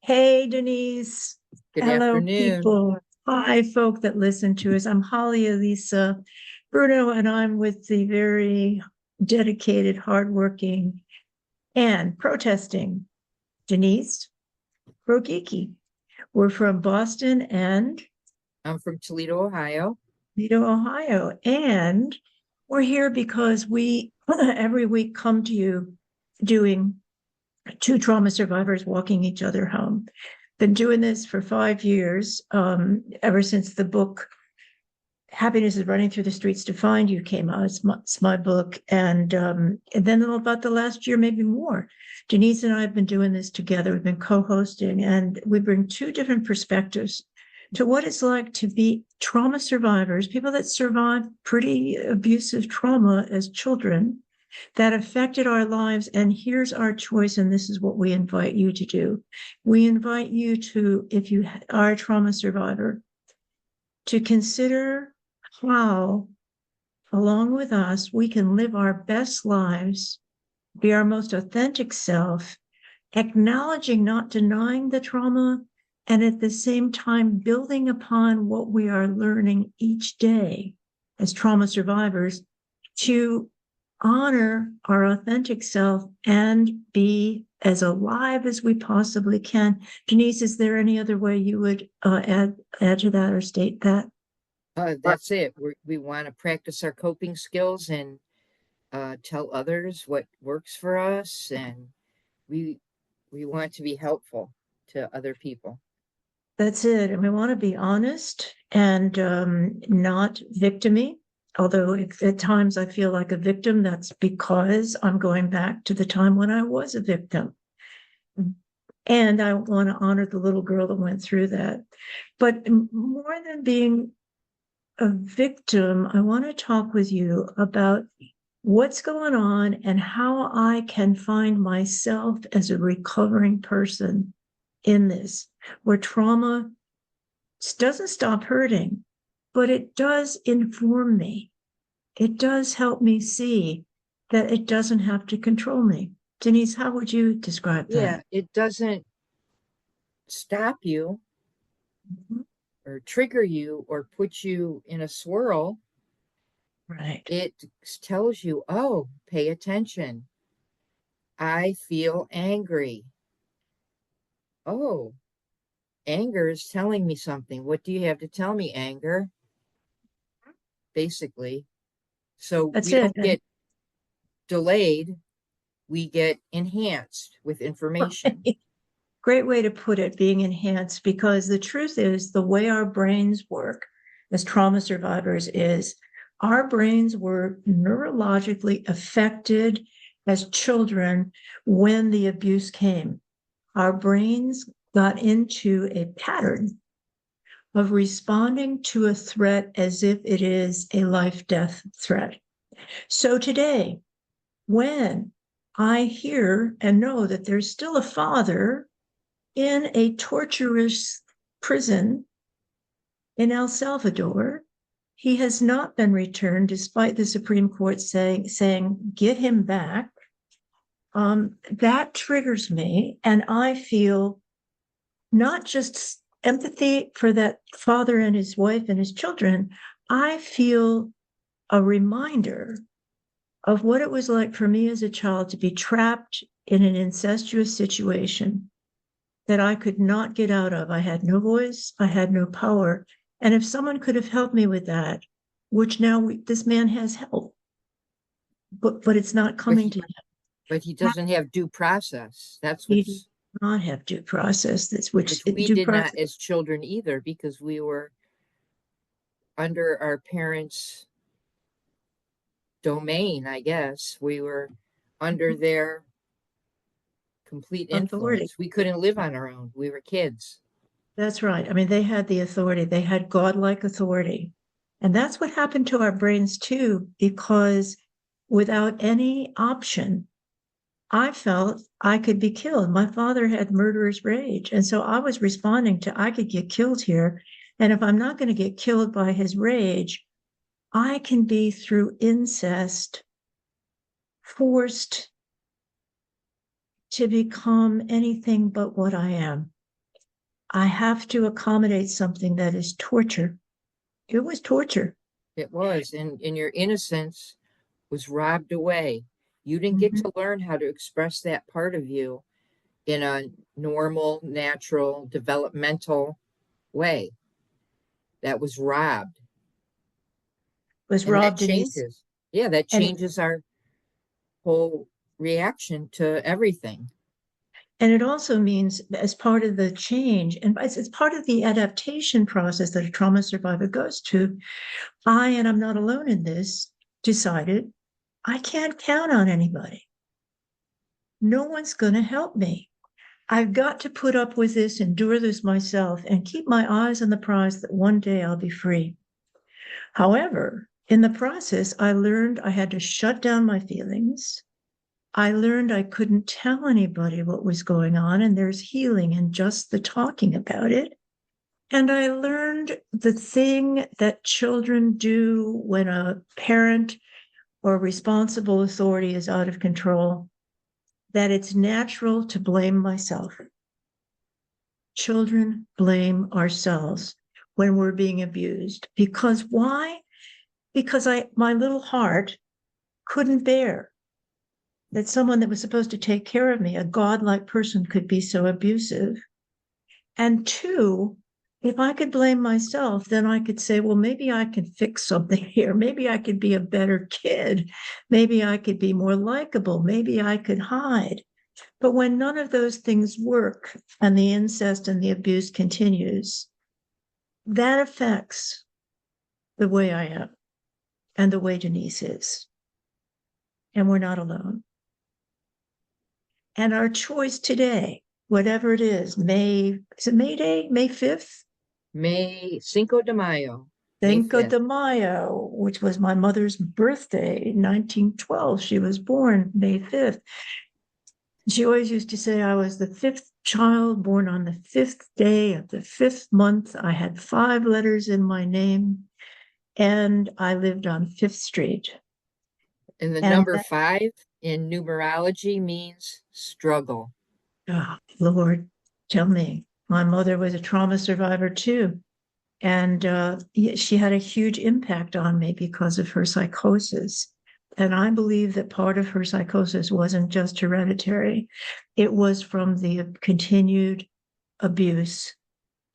Hey, Denise. Good Hello, afternoon. people. Hi, folk that listen to us. I'm Holly Elissa Bruno, and I'm with the very dedicated, hardworking, and protesting Denise Rogicki. We're from Boston and I'm from Toledo, Ohio. Toledo, Ohio. And we're here because we every week come to you doing two trauma survivors walking each other home. Been doing this for 5 years, ever since the book Happiness is Running Through the Streets to Find You came out. It's my book. And then about the last year, maybe more, Denise and I have been doing this together. We've been co-hosting, and we bring two different perspectives to what it's like to be trauma survivors, people that survived pretty abusive trauma as children, that affected our lives. And here's our choice, and this is what we invite you to do. We invite you to, if you are a trauma survivor, to consider how, along with us, we can live our best lives, be our most authentic self, acknowledging, not denying the trauma, and at the same time building upon what we are learning each day as trauma survivors to honor our authentic self and be as alive as we possibly can. Denise, is there any other way you would add to that or state that? That's it. We want to practice our coping skills and tell others what works for us, and we we want to be helpful to other people. That's it. And we want to be honest and not victimy. Although if at times I feel like a victim, that's because I'm going back to the time when I was a victim. And I want to honor the little girl that went through that. But more than being a victim, I want to talk with you about what's going on and how I can find myself as a recovering person in this, where trauma doesn't stop hurting, but it does inform me. It does help me see that it doesn't have to control me. Denise, how would you describe that? Yeah, it doesn't stop you Mhm. or trigger you or put you in a swirl. Right. It tells you, oh, pay attention. I feel angry. Oh, anger is telling me something. What do you have to tell me, anger? Basically. So That's we it. don't get delayed, we get enhanced with information. Great way to put it, being enhanced, because the truth is the way our brains work as trauma survivors is our brains were neurologically affected as children when the abuse came. Our brains got into a pattern of responding to a threat as if it is a life death threat. So today, when I hear and know that there's still a father in a torturous prison in El Salvador, he has not been returned despite the Supreme Court saying get him back. That triggers me, and I feel not just empathy for that father and his wife and his children. I feel a reminder of what it was like for me as a child to be trapped in an incestuous situation that I could not get out of. I had no voice, I had no power. And if someone could have helped me with that, which now this man has help, but it's not But coming he to him. but he doesn't have due process. That's He does what's not have due process. That's which which we due did not process. as children either because we were under our parents' domain, I guess. We were under their complete Authority. influence. We couldn't live on our own. We were kids. That's right. I mean, they had the authority, they had godlike authority. And that's what happened to our brains too, because without any option, I felt I could be killed. My father had murderous rage. And so I was responding to, I could get killed here. And if I'm not going to get killed by his rage, I can be through incest forced to become anything but what I am. I have to accommodate something that is torture. It was torture. It was, and your innocence was robbed away. You didn't get Mhm. to learn how to express that part of you in a normal, natural, developmental way. That was robbed. Was And that robbed Denise. changes. Yeah, that And changes our whole reaction to everything. and it also means as part of the change, and it's part of the adaptation process that a trauma survivor goes to, and I'm not alone in this, decided I can't count on anybody. No one's going to help me. I've got to put up with this, endure this myself, and keep my eyes on the prize that one day I'll be free. However, in the process, I learned I had to shut down my feelings. I learned I couldn't tell anybody what was going on, and there's healing in just the talking about it. And I learned the thing that children do when a parent or responsible authority is out of control, that it's natural to blame myself. Children blame ourselves when we're being abused. Because why? Because my little heart couldn't bear that someone that was supposed to take care of me, a godlike person, could be so abusive. And two, if I could blame myself, then I could say, well, maybe I can fix something here. Maybe I could be a better kid. Maybe I could be more likable. Maybe I could hide. But when none of those things work and the incest and the abuse continues, that affects the way I am and the way Denise is. And we're not alone. And our choice today, whatever it is it May Day, May 5th? May Cinco de Mayo, May Cinco 5th. de Mayo, which was my mother's birthday, 1912. She was born May 5th. She always used to say I was the fifth child born on the fifth day of the fifth month. I had 5 letters in my name, and I lived on Fifth Street. And the And number 5 in numerology means struggle. oh, Lord, tell me, my mother was a trauma survivor too. And she had a huge impact on me because of her psychosis. And I believe that part of her psychosis wasn't just hereditary, it was from the continued abuse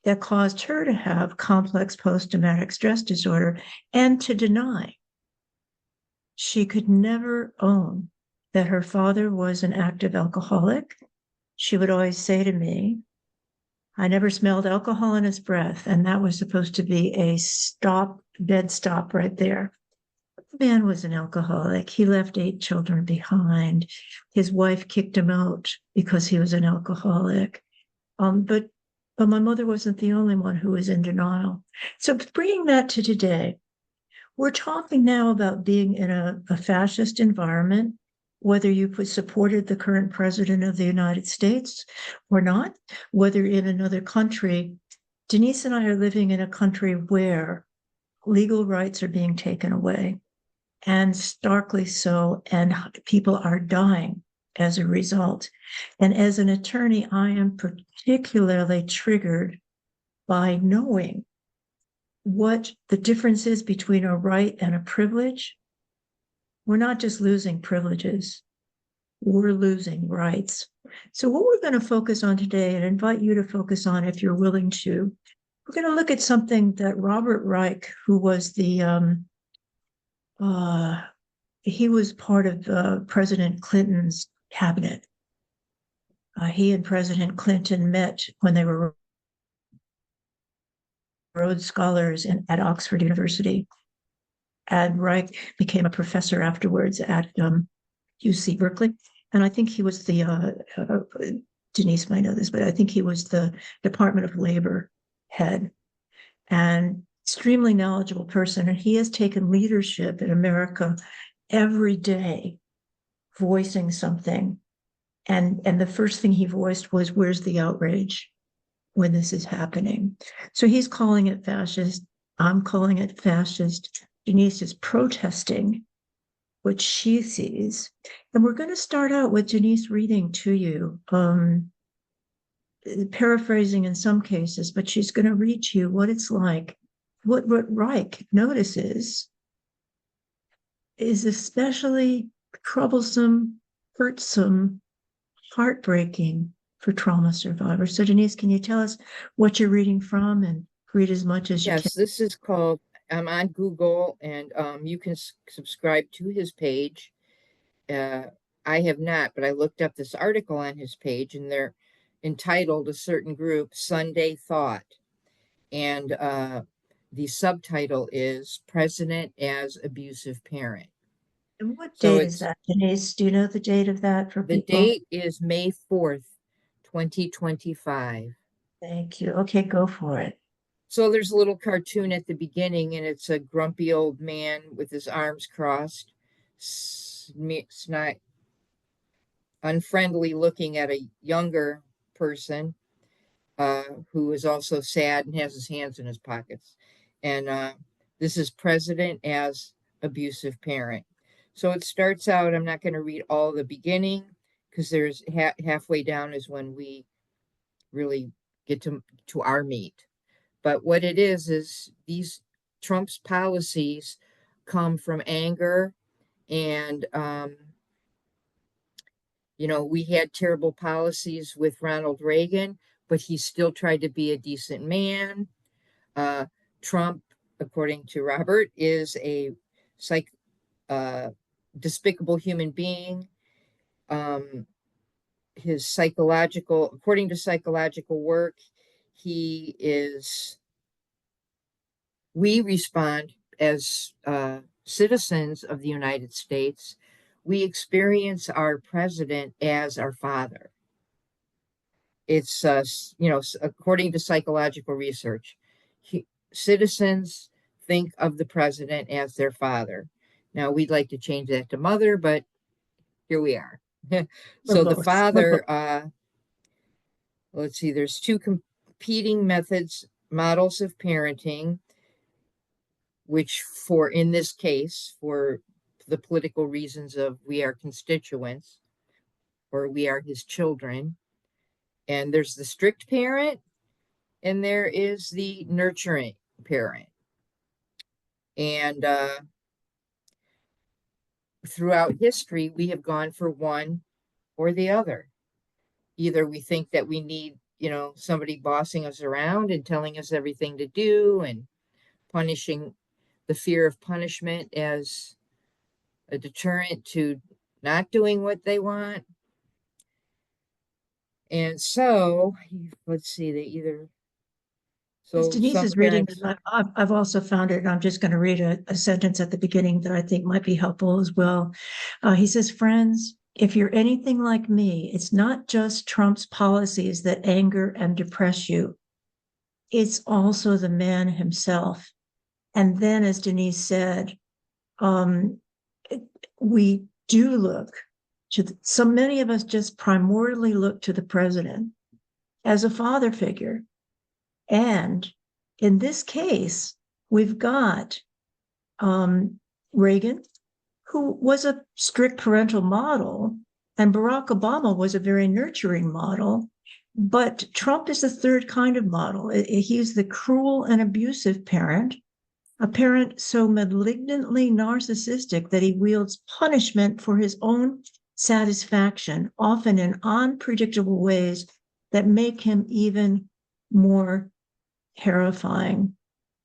that caused her to have complex post traumatic stress disorder and to deny. She could never own that her father was an active alcoholic. She would always say to me, I never smelled alcohol in his breath, and that was supposed to be a stop, dead stop right there. The man was an alcoholic. He left 8 children behind. His wife kicked him out because he was an alcoholic. But my mother wasn't the only one who was in denial. So bringing that to today, we're talking now about being in a fascist environment, whether you supported the current president of the United States or not, whether in another country. Denise and I are living in a country where legal rights are being taken away, and starkly so, and people are dying as a result. And as an attorney, I am particularly triggered by knowing what the difference is between a right and a privilege. We're not just losing privileges, we're losing rights. So, what we're going to focus on today, and invite you to focus on if you're willing to, we're going to look at something that Robert Reich, who was uh, he was part of President Clinton's cabinet. He and President Clinton met when they were Rhodes Scholars at Oxford University. And Reich became a professor afterwards at UC Berkeley. And I think he was Denise might know this, but I think he was the Department of Labor head, and extremely knowledgeable person. And he has taken leadership in America every day, voicing something. And the first thing he voiced was, where's the outrage when this is happening? So he's calling it fascist. I'm calling it fascist. Denise is protesting what she sees. And we're going to start out with Denise reading to you paraphrasing in some cases, but she's going to read to you what it's like. What Reich notices is especially troublesome, hurtsome, heartbreaking for trauma survivors. So, Denise, can you tell us what you're reading from and read as much as you can? Yes, this is called, I'm on Google, and you can subscribe to his page. Uh, I have not, but I looked up this article on his page, and they're entitled a certain group Sunday Thought. And the subtitle is President as Abusive Parent. And what So date is it's that, Denise? Do you know the date of that for the people? date is May 4th, 2025. Thank you. Okay, go for it. So there's a little cartoon at the beginning, and it's a grumpy old man with his arms crossed, snot, unfriendly looking at a younger person who is also sad and has his hands in his pockets. And this is President as Abusive Parent. So it starts out, I'm not going to read all the beginning because there's halfway down is when we really get to our meat. But what it is these Trump's policies come from anger and we had terrible policies with Ronald Reagan, but he still tried to be a decent man. Uh, Trump, according to Robert, is a psych uh, despicable human being. Um, his psychological, according to psychological work, he is. We respond as citizens of the United States. We experience our president as our father. It's according to psychological research, citizens think of the president as their father. Now we'd like to change that to mother, but here we are. Or So the both. Or both. father, let's see, there's two competing models of parenting, which for in this case, for the political reasons of we are constituents or we are his children. And there's the strict parent and there is the nurturing parent. And throughout history, we have gone for one or the other. Either we think that we need, somebody bossing us around and telling us everything to do and punishing the fear of punishment as a deterrent to not doing what they want. And so, let's see, they either, As so Denise some is reading parents, this, I've also found it, and I'm just going to read a sentence at the beginning that I think might be helpful as well. He says, friends, if you're anything like me, it's not just Trump's policies that anger and depress you. It's also the man himself. And then, as Denise said, um, we do look so many of us just primordially look to the president as a father figure. And in this case, we've got Reagan, who was a strict parental model, and Barack Obama was a very nurturing model. But Trump is the third kind of model. He's the cruel and abusive parent, a parent so malignantly narcissistic that he wields punishment for his own satisfaction, often in unpredictable ways that make him even more terrifying.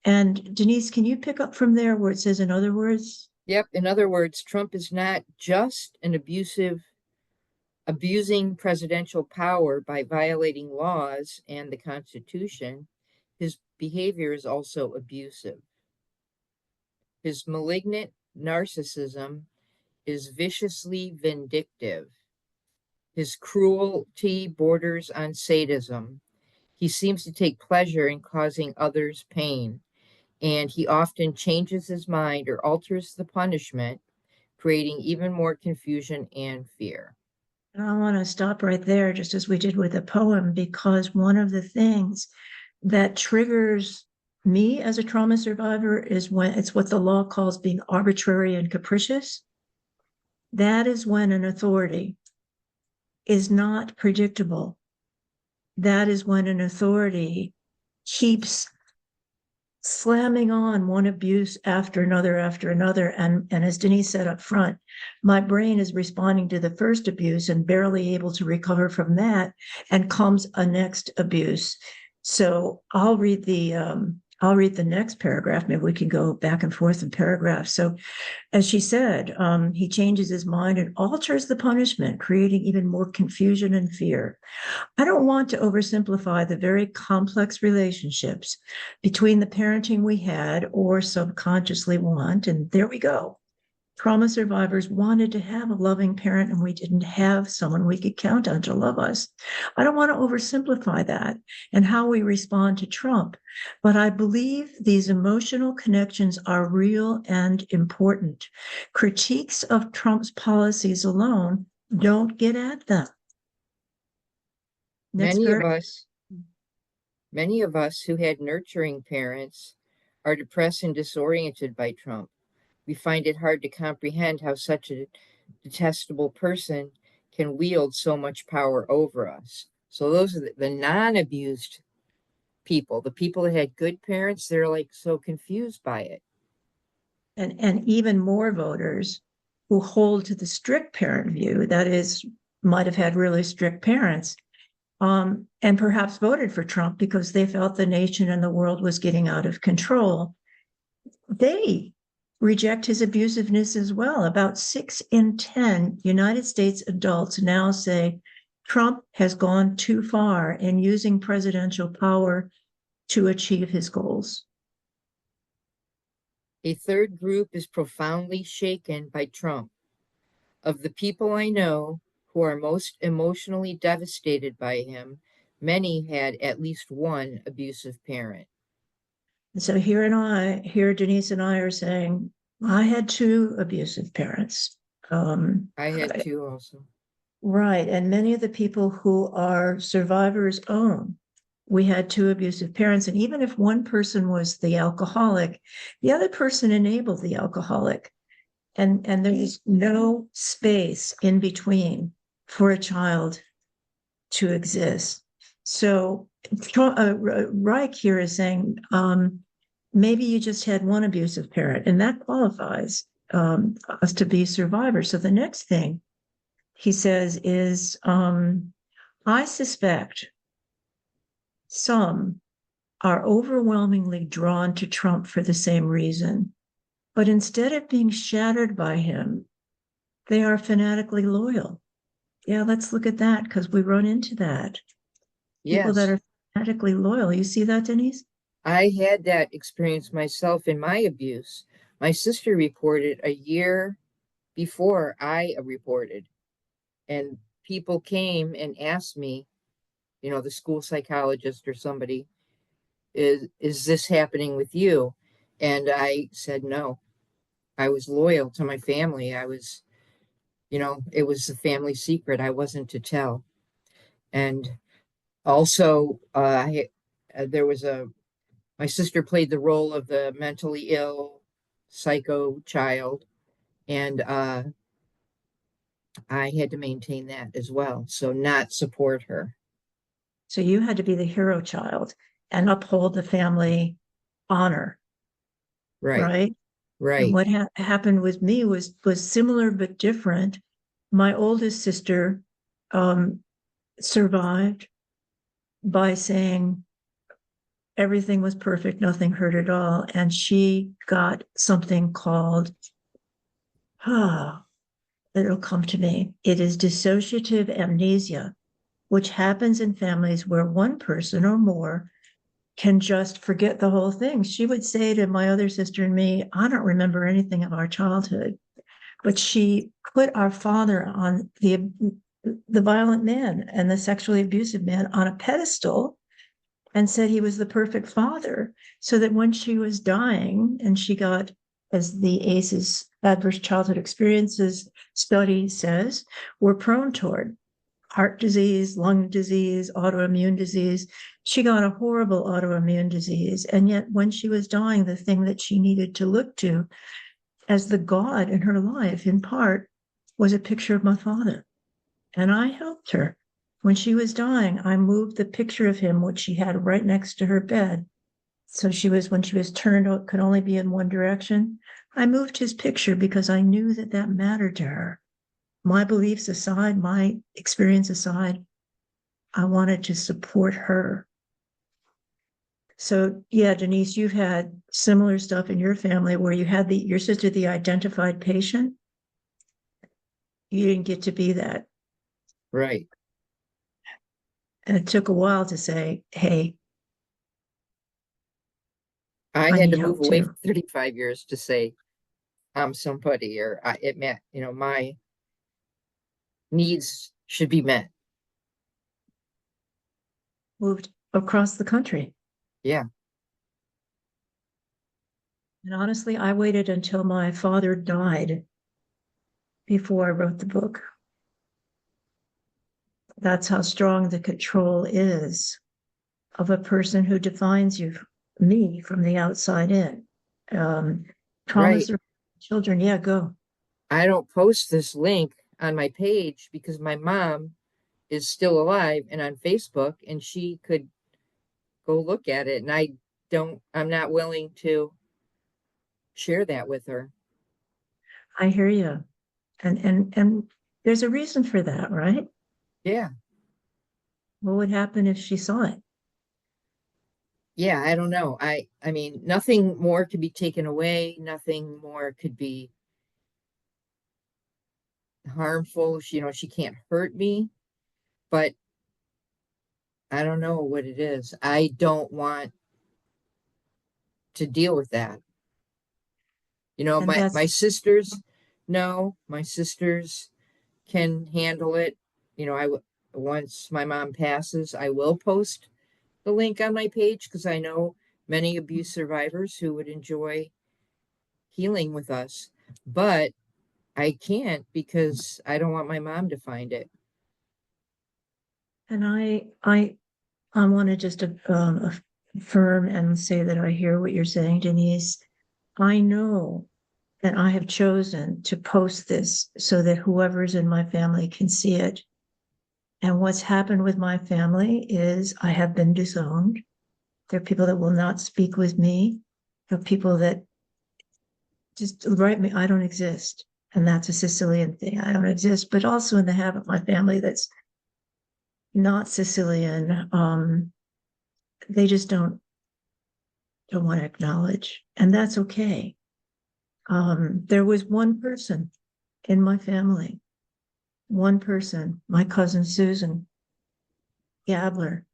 And Denise, can you pick up from there where it says, in other words? yep, in other words, Trump is not just an abusing presidential power by violating laws and the Constitution. His behavior is also abusive. His malignant narcissism is viciously vindictive. His cruelty borders on sadism. He seems to take pleasure in causing others pain, and he often changes his mind or alters the punishment, creating even more confusion and fear. And I want to stop right there, just as we did with the poem, because one of the things that triggers me as a trauma survivor is when it's what the law calls being arbitrary and capricious. That is when an authority is not predictable, that is when an authority keeps slamming on one abuse after another after another. And as Denise said up front, my brain is responding to the first abuse and barely able to recover from that, and comes a next abuse. So I'll read the next paragraph. Maybe we can go back and forth in paragraphs. So as she said, he changes his mind and alters the punishment, creating even more confusion and fear. I don't want to oversimplify the very complex relationships between the parenting we had or subconsciously want. And there we go. Trauma survivors wanted to have a loving parent, and we didn't have someone we could count on to love us. I don't want to oversimplify that and how we respond to Trump, but I believe these emotional connections are real and important. Critiques of Trump's policies alone don't get at them. Next Many of paragraph. us, many of us who had nurturing parents are depressed and disoriented by Trump. We find it hard to comprehend how such a detestable person can wield so much power over us. So those are the non-abused people, the people that had good parents, they're like so confused by it. And even more voters who hold to the strict parent view, that is, might have had really strict parents, and perhaps voted for Trump because they felt the nation and the world was getting out of control. They reject his abusiveness as well. About 6 in 10 United States adults now say Trump has gone too far in using presidential power to achieve his goals. A third group is profoundly shaken by Trump. Of the people I know who are most emotionally devastated by him, many had at least one abusive parent. And so here Denise and I are saying, I had two abusive parents. I had two also. Right. And many of the people who are survivors own, we had two abusive parents. And even if one person was the alcoholic, the other person enabled the alcoholic. And there's no space in between for a child to exist. So Reich here is saying, maybe you just had one abusive parent, and that qualifies us to be survivors. So the next thing he says is, I suspect some are overwhelmingly drawn to Trump for the same reason. But instead of being shattered by him, they are fanatically loyal. Yeah, let's look at that because we run into that. People that Yes, are fanatically loyal. You see that, Denise? I had that experience myself in my abuse. My sister reported a year before I reported, and people came and asked me, the school psychologist or somebody, is this happening with you? And I said no. I was loyal to my family. It was a family secret. I wasn't to tell. And also, there was my sister played the role of the mentally ill psycho child, and I had to maintain that as well. So not support her. So you had to be the hero child and uphold the family honor, Right, right? And right. what happened with me was similar but different. My oldest sister um, survived by saying everything was perfect, nothing hurt at all, and she got something called it'll come to me. It is dissociative amnesia, which happens in families where one person or more can just forget the whole thing. She would say to my other sister and me, I don't remember anything of our childhood. But she put our father on the violent man and the sexually abusive man on a pedestal and said he was the perfect father. So that when she was dying and she got, as the ACEs adverse childhood experiences study says, we're prone toward heart disease, lung disease, autoimmune disease. She got a horrible autoimmune disease. And yet when she was dying, the thing that she needed to look to as the God in her life, in part, was a picture of my father. And I helped her When she was dying, I moved the picture of him, which she had right next to her bed. So when she was turned, it could only be in one direction. I moved his picture because I knew that that mattered to her. My beliefs aside, my experience aside, I wanted to support her. So yeah, Denise, you've had similar stuff in your family where you had your sister, the identified patient. You didn't get to be that. Right. And it took a while to say, hey, I I had need to move help away too. for 35 years to say I'm somebody, or it meant, my needs should be met. Moved across the country. Yeah. And honestly, I waited until my father died before I wrote the book. That's how strong the control is of a person who defines me, from the outside in. Um, Right. Traumas or children, yeah, go. I don't post this link on my page because my mom is still alive and on Facebook, and she could go look at it. And I'm not willing to share that with her. I hear you. And there's a reason for that, right? Yeah. What would happen if she saw it? Yeah. I don't know. I mean, nothing more could be taken away. Nothing more could be harmful. She can't hurt me, but I don't know what it is. I don't want to deal with that. And My that's sisters, no, my sisters can handle it. Once my mom passes, I will post the link on my page because I know many abuse survivors who would enjoy healing with us. But I can't because I don't want my mom to find it. and I want to just affirm and say that I hear what you're saying, Denise. I know that I have chosen to post this so that whoever's in my family can see it. And what's happened with my family is I have been disowned. There are people that will not speak with me. There are people that just write me, I don't exist. And that's a Sicilian thing. I don't exist, but also in the half of my family that's not Sicilian. They just don't want to acknowledge. And that's okay. There was one person in my family, one person, my cousin Susan Gabler,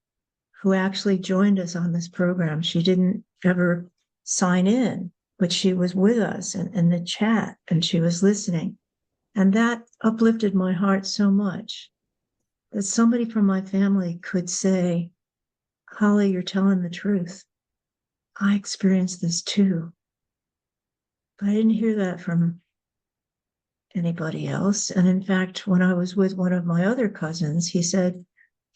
who actually joined us on this program. She didn't ever sign in, but she was with us in the chat and she was listening. And that uplifted my heart so much that somebody from my family could say, Holly, you're telling the truth. I experienced this too. But I didn't hear that from anybody else. And in fact, when I was with one of my other cousins, he said,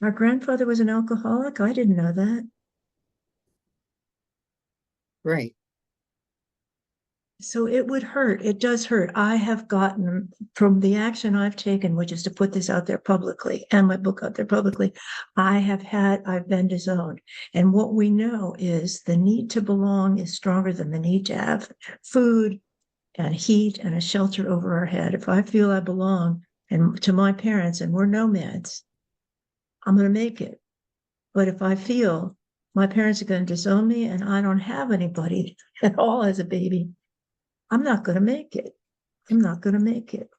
our grandfather was an alcoholic. I didn't know that. Right. So it would hurt. It does hurt. I have gotten from the action I've taken, which is to put this out there publicly and my book out there publicly. I've been disowned. And what we know is the need to belong is stronger than the need to have food and heat and a shelter over our head. If I feel I belong and to my parents and we're nomads, I'm going to make it. But if I feel my parents are going to disown me and I don't have anybody at all as a baby, I'm not going to make it. I'm not going to make it.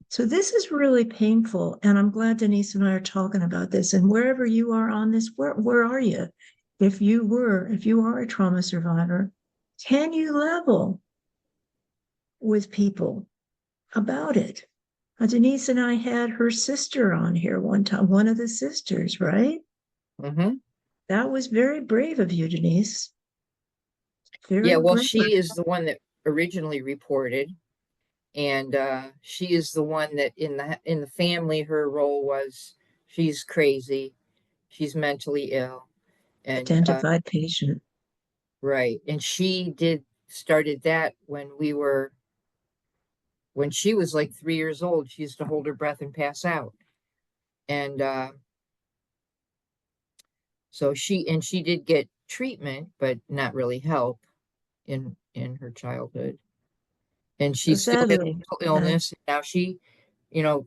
So this is really painful. And I'm glad Denise and I are talking about this. And wherever you are on this, where are you? If you are a trauma survivor, can you level with people about it? Denise and I had her sister on here one time, one of the sisters, right? Mm-hmm. That was very brave of you, Denise. Yeah. Very Well, brave. she is the one that originally reported, and she is the one that in the family, her role was she's crazy, she's mentally ill, and Identified patient. right, and she did started that when she was like 3 years old. She used to hold her breath and pass out, and So she did get treatment, but not really help in her childhood. And she So still has sadly, mental illness. Now she,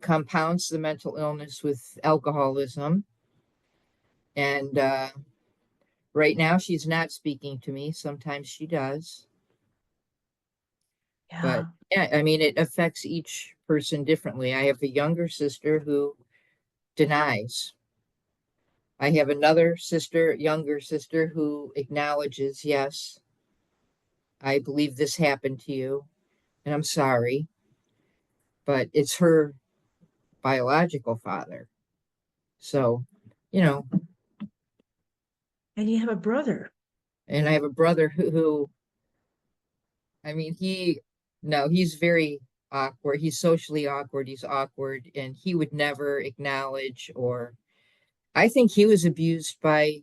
compounds the mental illness with alcoholism. And right now she's not speaking to me. Sometimes she does. But yeah, yeah, I mean, it affects each person differently. I have a younger sister who denies. I have another sister, younger sister, who acknowledges, yes, I believe this happened to you, and I'm sorry, but it's her biological father. So, you know, and you have a brother. and I have a brother who I mean, no, he's very awkward. He's socially awkward. He's awkward, and he would never acknowledge or I think he was abused by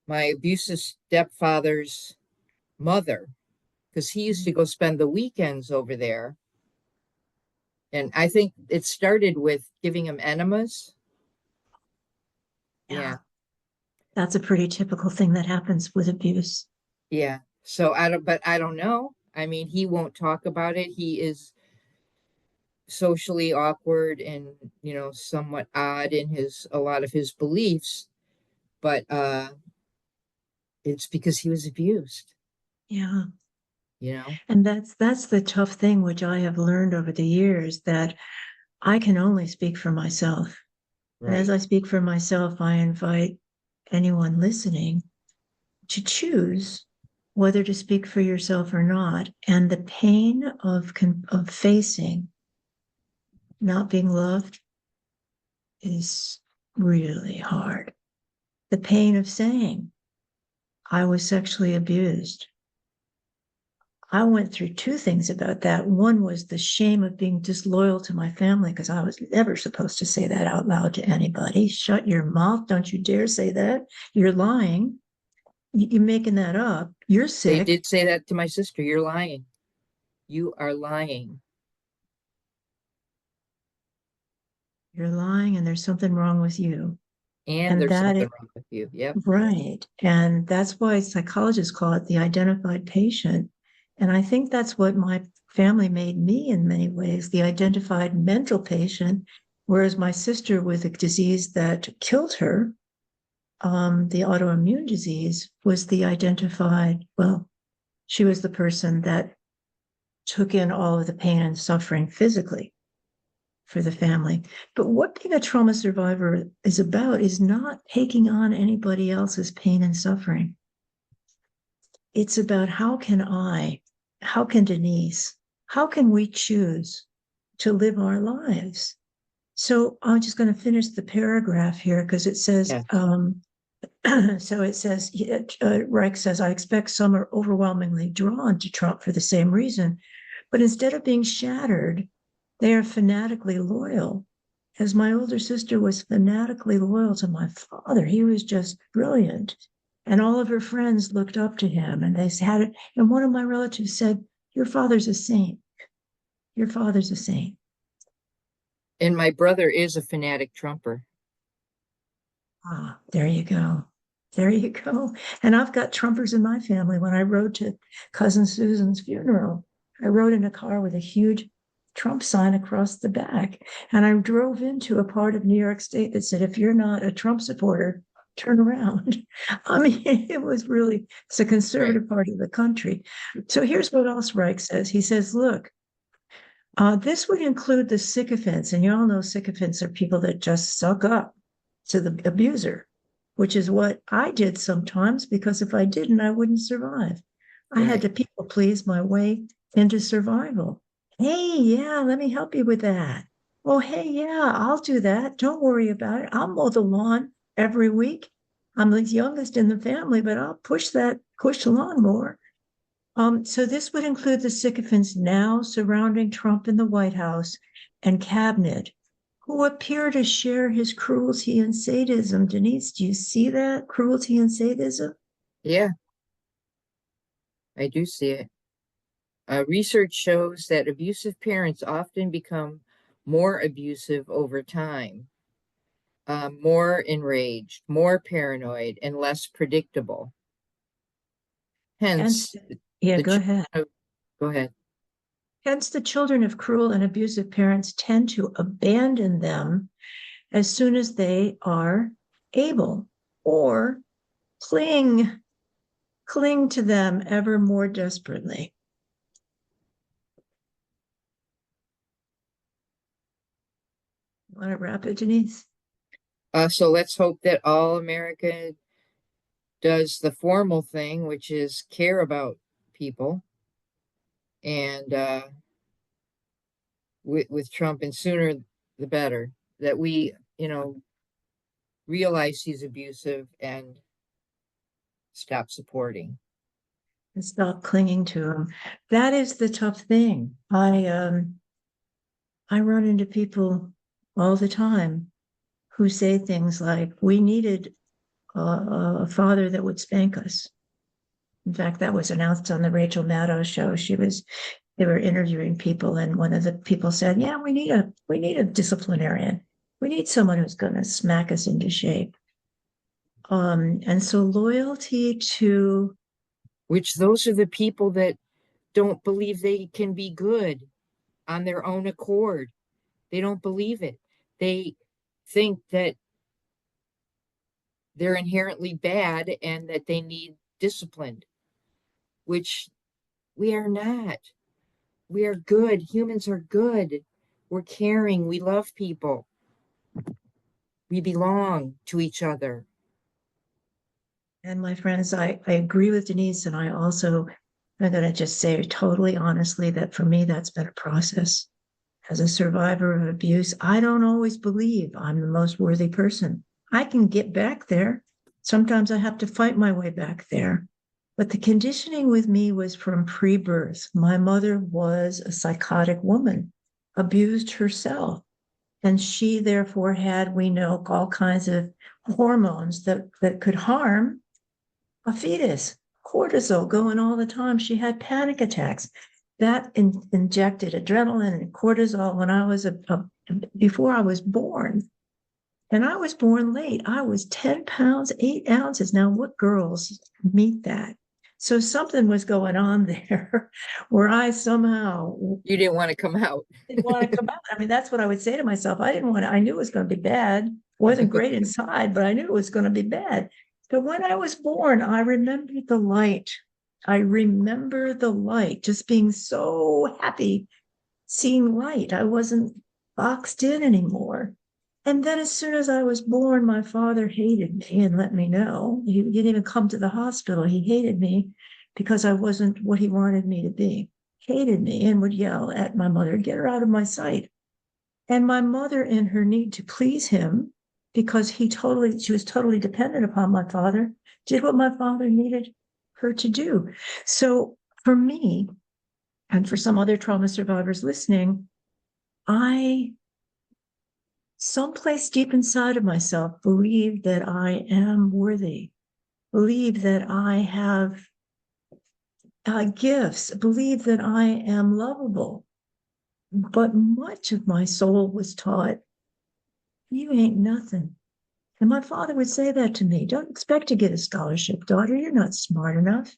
my abusive stepfather's mother because he used to go spend the weekends over there. And I think it started with giving him enemas. Yeah, Yeah. that's a pretty typical thing that happens with abuse. Yeah. So but I don't know. I mean, he won't talk about it. He is socially awkward and, somewhat odd in a lot of his beliefs, but it's because he was abused, Yeah. you know? And that's the tough thing, which I have learned over the years, that I can only speak for myself. And as Right. I speak for myself, I invite anyone listening to choose whether to speak for yourself or not. And the pain of facing not being loved is really hard. The pain of saying I was sexually abused. I went through two things about that. One was the shame of being disloyal to my family because I was never supposed to say that out loud to anybody. Shut your mouth. Don't you dare say that. You're lying. You're making that up. You're They sick. did say that to my sister. You're lying. You are lying. You're lying, and there's something wrong with you. And And there's that something is wrong with you. Yep. right. And that's why psychologists call it the identified patient. And I think that's what my family made me in many ways, the identified mental patient. Whereas my sister with a disease that killed her, the autoimmune disease, was the identified, well, she was the person that took in all of the pain and suffering physically for the family. But what being a trauma survivor is about is not taking on anybody else's pain and suffering. It's about how can Denise, how can we choose to live our lives? So I'm just going to finish the paragraph here because it says, Yeah. so it says, Reich says, I expect some are overwhelmingly drawn to Trump for the same reason, but instead of being shattered, they are fanatically loyal. As my older sister was fanatically loyal to my father, he was just brilliant. And all of her friends looked up to him and they had it. And one of my relatives said, your father's a saint. Your father's a saint. And my brother is a fanatic Trumper. Ah, there you go. There you go. And I've got Trumpers in my family. When I rode to cousin Susan's funeral, I rode in a car with a huge Trump sign across the back. And I drove into a part of New York State that said, if you're not a Trump supporter, turn around. I mean, it's a Right. conservative part of the country. So here's what else Reich says. He says, look, this would include the sycophants, and you all know sycophants are people that just suck up to the abuser, which is what I did sometimes, because if I didn't, I wouldn't survive. I had Right. to people please my way into survival. Hey, yeah, let me help you with that. Oh, hey, yeah, I'll do that. Don't worry about it. I'll mow the lawn every week. I'm the youngest in the family, but I'll push the lawnmower. So this would include the sycophants now surrounding Trump in the White House and cabinet, who appear to share his cruelty and sadism. Denise, do you see that cruelty and sadism? Yeah, I do see it. Research shows that abusive parents often become more abusive over time. more enraged, more paranoid, and less predictable. Hence, Hence, yeah, the go children ahead. of, go ahead. Hence, the children of cruel and abusive parents tend to abandon them as soon as they are able, or cling cling to them ever more desperately. Want to wrap it, Denise? So let's hope that all America does the formal thing, which is care about people, and with Trump, and sooner the better, that we, realize he's abusive and stop supporting. And stop clinging to them. That is the tough thing. I run into people all the time who say things like, "We needed a father that would spank us." In fact, that was announced on the Rachel Maddow show. They were interviewing people, and one of the people said, "Yeah, we need a disciplinarian. We need someone who's going to smack us into shape." And so loyalty to, Which those are the people that don't believe they can be good on their own accord. They don't believe it. They think that they're inherently bad and that they need disciplined, which we are not. We are good. Humans are good. We're caring. We love people. We belong to each other. and my friends, I agree with Denise, and I'm going to just say totally honestly that for me, that's been a process. As a survivor of abuse, I don't always believe I'm the most worthy person. I can get back there. Sometimes I have to fight my way back there. But the conditioning with me was from pre birth. My mother was a psychotic woman, abused herself. And she therefore had, we know, all kinds of hormones that could harm a fetus, cortisol going all the time. She had panic attacks. That injected adrenaline and cortisol when I was before I was born. And I was born late. I was 10 pounds, 8 ounces. Now, what girls meet that? So something was going on there where I somehow You didn't want to come out. didn't want to come out. I mean, that's what I would say to myself. I didn't want to, I knew it was going to be bad. It wasn't great inside, but I knew it was going to be bad. But when I was born, I remembered the light. I remember the light, just being so happy seeing light. I wasn't boxed in anymore. And then as soon as I was born, my father hated me and let me know. He didn't even come to the hospital. He hated me because I wasn't what he wanted me to be. Hated me and would yell at my mother, "Get her out of my sight." And my mother, in her need to please him, because she was totally dependent upon my father, did what my father needed her to do. So for me, and for some other trauma survivors listening, I, someplace deep inside of myself, believe that I am worthy, believe that I have gifts, believe that I am lovable. But much of my soul was taught, "You ain't nothing." And my father would say that to me. "Don't expect to get a scholarship, daughter. You're not smart enough."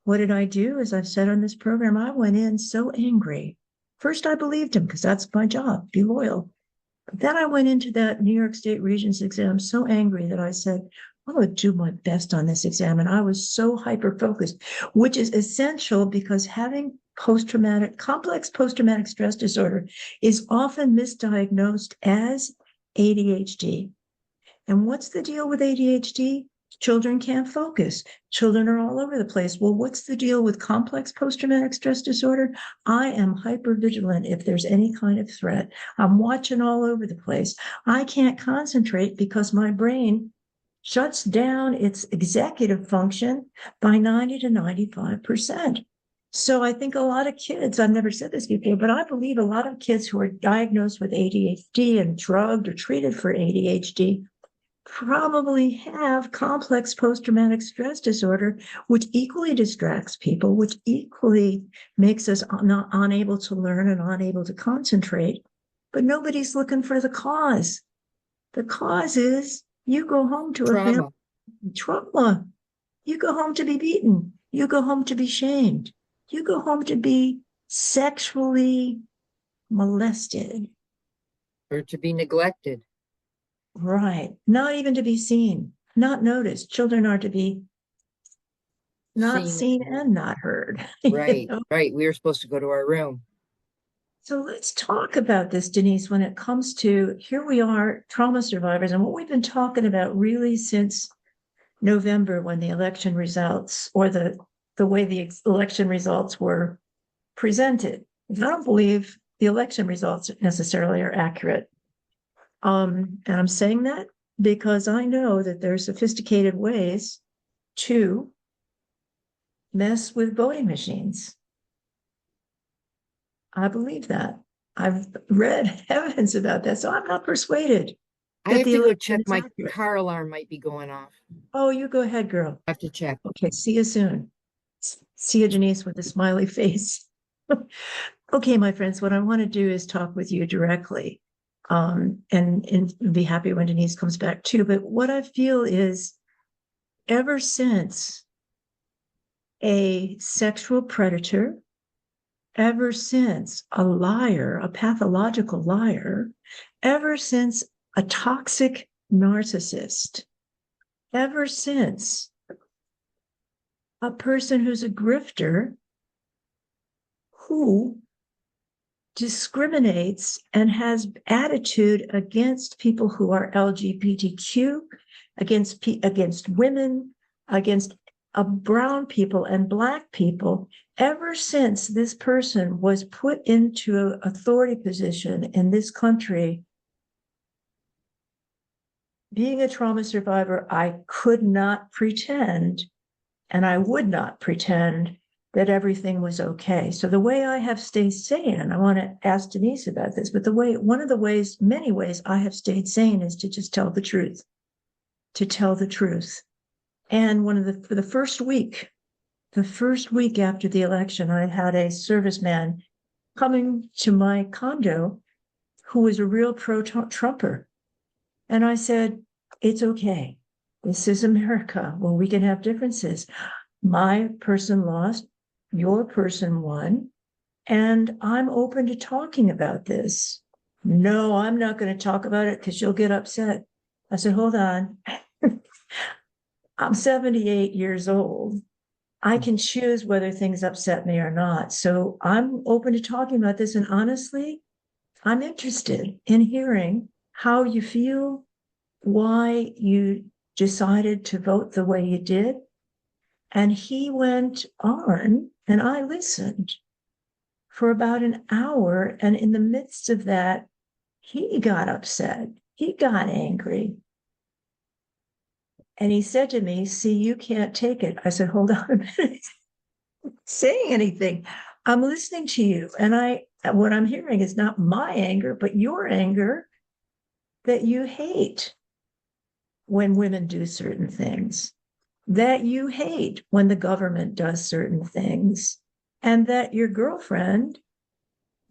What did I do? As I've said on this program, I went in so angry. First, I believed him because that's my job, be loyal. But then I went into that New York State Regents exam so angry that I said, "I'm going to do my best on this exam." And I was so hyper focused, which is essential because having complex post traumatic stress disorder is often misdiagnosed as ADHD. And what's the deal with ADHD? Children can't focus. Children are all over the place. Well, what's the deal with complex post-traumatic stress disorder? I am hypervigilant if there's any kind of threat. I'm watching all over the place. I can't concentrate because my brain shuts down its executive function by 90 to 95%. So I think a lot of kids, I've never said this before, but I believe a lot of kids who are diagnosed with ADHD and drugged or treated for ADHD probably have complex post-traumatic stress disorder, which equally distracts people, which equally makes us not unable to learn and unable to concentrate. But nobody's looking for the cause. The cause is you go home to a family Trauma. trauma. You go home to be beaten. You go home to be shamed. You go home to be sexually molested. Or to be neglected. Right. Not even to be seen, not noticed. Children are to be not Seen. seen and not heard. You Right, know? right. We were supposed to go to our room. So let's talk about this, Denise, when it comes to here we are, trauma survivors, and what we've been talking about really since November when the election results or the way the election results were presented. I don't believe the election results necessarily are accurate. And I'm saying that because I know that there are sophisticated ways to mess with voting machines. I believe that. I've read evidence about that, so I'm not persuaded I that have the to go election check. is My accurate. car alarm might be going off. Oh, you go ahead, girl. I have to check. Okay, see you soon. See you, Denise, with a smiley face. Okay, my friends, what I want to do is talk with you directly. And be happy when Denise comes back too. But what I feel is ever since a sexual predator, ever since a liar, a pathological liar, ever since a toxic narcissist, ever since a person who's a grifter who discriminates and has attitude against people who are LGBTQ, against women, against brown people and black people. Ever since this person was put into an authority position in this country, being a trauma survivor, I could not pretend, and I would not pretend that everything was okay. So the way I have stayed sane, and I want to ask Denise about this, but one of the ways, many ways I have stayed sane is to just tell the truth, to tell the truth. And for the first week after the election, I had a serviceman coming to my condo who was a real pro-Trumper. And I said, it's okay. This is America where we can have differences. My person lost, your person won, and I'm open to talking about this. No, I'm not going to talk about it because you'll get upset. I said, hold on. I'm 78 years old. I can choose whether things upset me or not. So I'm open to talking about this. And honestly, I'm interested in hearing how you feel, why you decided to vote the way you did. And he went on, and I listened for about an hour. And in the midst of that, he got upset. He got angry. And he said to me, see, you can't take it. I said, hold on a minute. Saying anything. I'm listening to you. And what I'm hearing is not my anger, but your anger that you hate when women do certain things, that you hate when the government does certain things, and that your girlfriend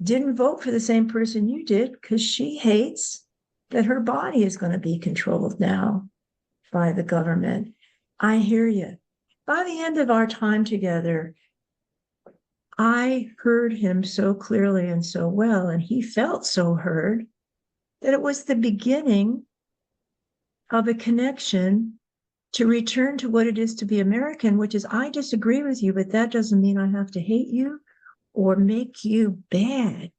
didn't vote for the same person you did because she hates that her body is going to be controlled now by the government. I hear you. By the end of our time together, I heard him so clearly and so well, and he felt so heard that it was the beginning of a connection to return to what it is to be American, which is I disagree with you, but that doesn't mean I have to hate you or make you bad.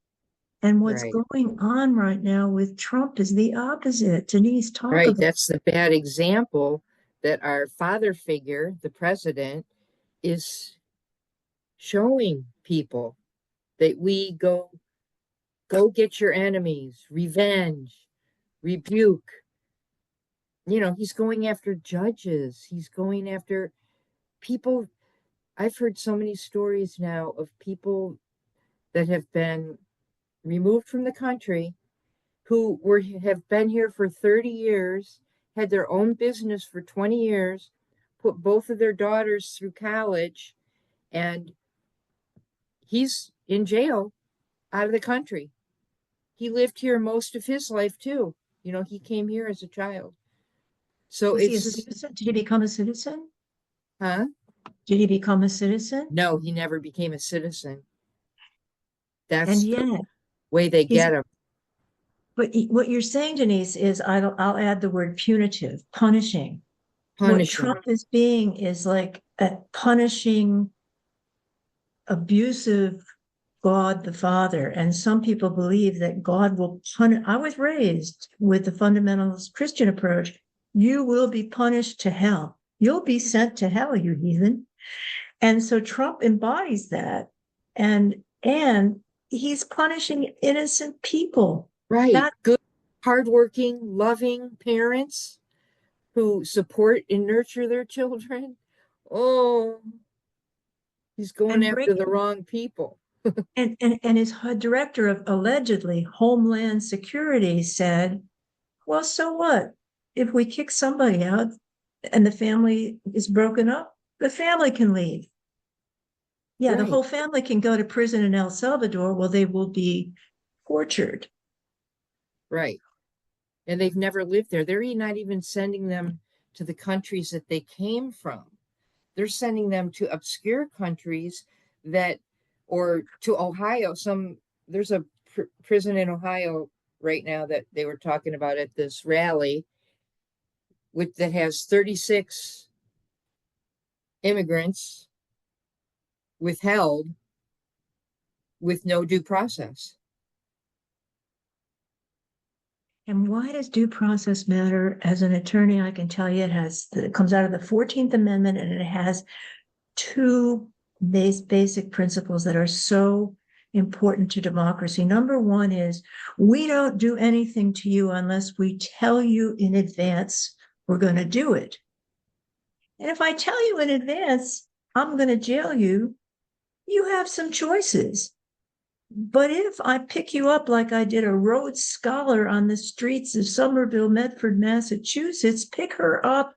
And what's Right. going on right now with Trump is the opposite. Denise, talk Right. about. That's the bad example that our father figure, the president, is showing people that we go get your enemies, revenge, rebuke. He's going after judges. He's going after people. I've heard so many stories now of people that have been removed from the country who have been here for 30 years, had their own business for 20 years, put both of their daughters through college, and he's in jail out of the country. He lived here most of his life too. He came here as a child. So Was he a it's just, citizen? Did he become a citizen? huh? Did he become a citizen? No, he never became a citizen. And That's the yet, way they he's get him. what you're saying, Denise, is I'll add the word punitive, punishing. What Punishing. Trump is being is like a punishing, abusive God the Father. And some people believe that God will punish. I was raised with the fundamentalist Christian approach. You will be punished to hell. You'll be sent to hell, you heathen. And so Trump embodies that. And he's punishing innocent people. Right. That Good, hardworking, loving parents who support and nurture their children. Oh, he's going and after break the wrong people. and his director of allegedly Homeland Security said, well, so what? If we kick somebody out and the family is broken up, the family can leave. Yeah, the Right, whole family can go to prison in El Salvador. Well, they will be tortured. right. And they've never lived there. They're not even sending them to the countries that they came from. They're sending them to obscure countries that, or to Ohio. There's a prison in Ohio right now that they were talking about at this rally, that has 36 immigrants withheld with no due process. And why does due process matter? As an attorney, I can tell you it comes out of the 14th Amendment, and it has two basic principles that are so important to democracy. Number one is we don't do anything to you unless we tell you in advance we're going to do it. And if I tell you in advance I'm going to jail you, you have some choices. But if I pick you up like I did a Rhodes Scholar on the streets of Somerville, Medford, Massachusetts, pick her up,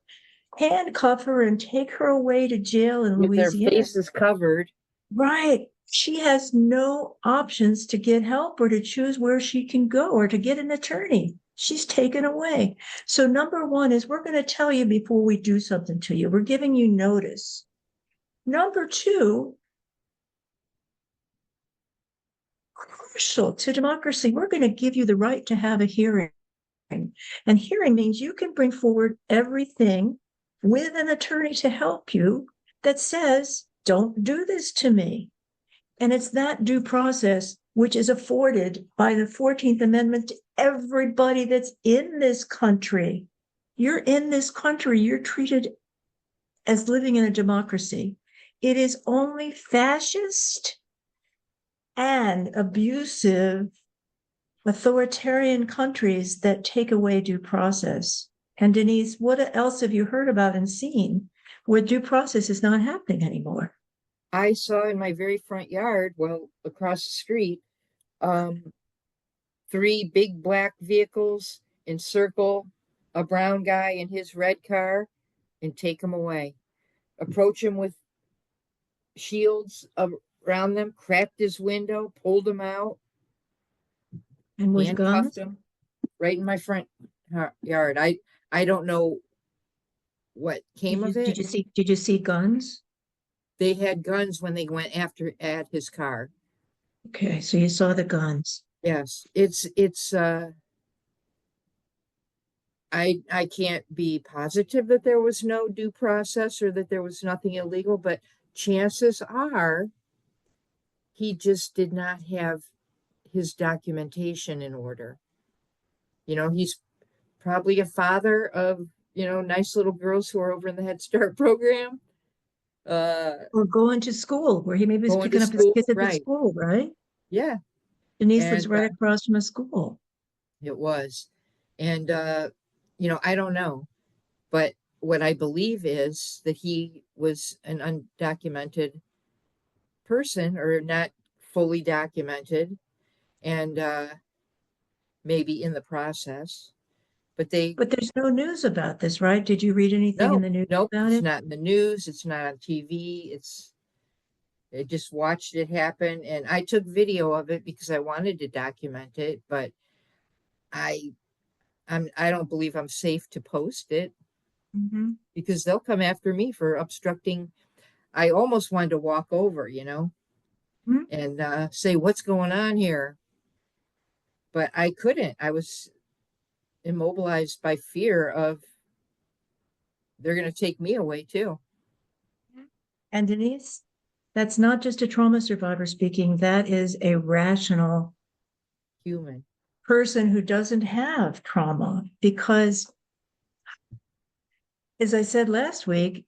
handcuff her, and take her away to jail in With their Louisiana, faces covered. right? She has no options to get help or to choose where she can go or to get an attorney. She's taken away. So, number one is we're going to tell you before we do something to you, we're giving you notice. Number two, crucial to democracy, we're going to give you the right to have a hearing. And hearing means you can bring forward everything with an attorney to help you that says, don't do this to me. And it's that due process which is afforded by the 14th Amendment to everybody that's in this country. You're in this country, you're treated as living in a democracy. It is only fascist and abusive authoritarian countries that take away due process. And Denise, what else have you heard about and seen where due process is not happening anymore? I saw in my very front yard, well, across the street, um, three big black vehicles encircle a brown guy in his red car and take him away. Approach him with shields around them, cracked his window, pulled him out, And with handcuffed guns? him right in my front yard. I don't know what came of it. Did you see guns? They had guns when they went after at his car. Okay, so you saw the guns. Yes, it's I can't be positive that there was no due process or that there was nothing illegal, but chances are he just did not have his documentation in order. He's probably a father of, nice little girls who are over in the Head Start program, uh, Or going to school where he maybe was going to picking up his school. kids at the Right. school, right? Yeah. Denise lives And right across from a school. it was. And, I don't know. But what I believe is that he was an undocumented person or not fully documented and maybe in the process. But But there's no news about this, right? Did you read anything in no, the news nope, about it's it? not in the news, it's not on TV. I just watched it happen and I took video of it because I wanted to document it, but I I don't believe I'm safe to post it Mhm. because they'll come after me for obstructing. I almost wanted to walk over, Mhm. and say, what's going on here? But I couldn't. I was immobilized by fear of they're going to take me away too. And Denise, that's not just a trauma survivor speaking, that is a rational Human. person who doesn't have trauma. Because, as I said last week,